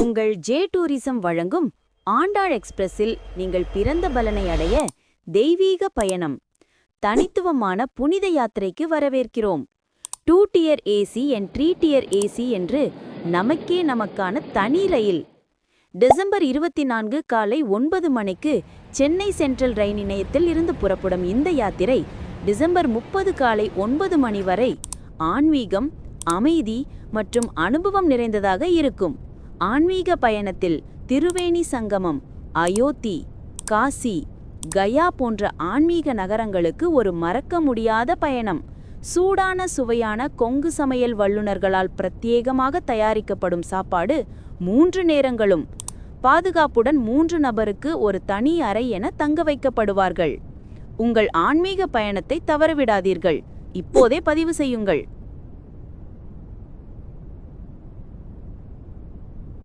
உங்கள் J tourism வழங்கும் ஆண்டாள் எக்ஸ்பிரஸில் நீங்கள் பிறந்த பலனை அடைய தெய்வீக பயணம் தனித்துவமான புனித யாத்திரைக்கு வரவேற்கிறோம். 2 dear AC and 3 dear AC என்று நமக்கான தனி ரயில். டிசம்பர் 24 காலை 9 மணிக்கு சென்னை சென்ட்ரல் ரயில் நிலையத்தில் இருந்து புறப்படும் இந்த யாத்திரை டிசம்பர் 30 காலை 9 மணி வரை ஆன்மீகம், அமைதி மற்றும் அனுபவம் நிறைந்ததாக இருக்கும். ஆன்மீக பயணத்தில் திருவேணி சங்கமம், அயோத்தி, காசி, கயா போன்ற ஆன்மீக நகரங்களுக்கு ஒரு மறக்க முடியாத பயணம். சூடான சுவையான கொங்கு சமையல் வல்லுநர்களால் பிரத்யேகமாக தயாரிக்கப்படும் சாப்பாடு 3 நேரங்களும். பாதுகாப்புடன் 3 நபருக்கு ஒரு தனி அறை என தங்க வைக்கப்படுவார்கள். உங்கள் ஆன்மீக பயணத்தை தவறவிடாதீர்கள். இப்போதே பதிவு செய்யுங்கள்.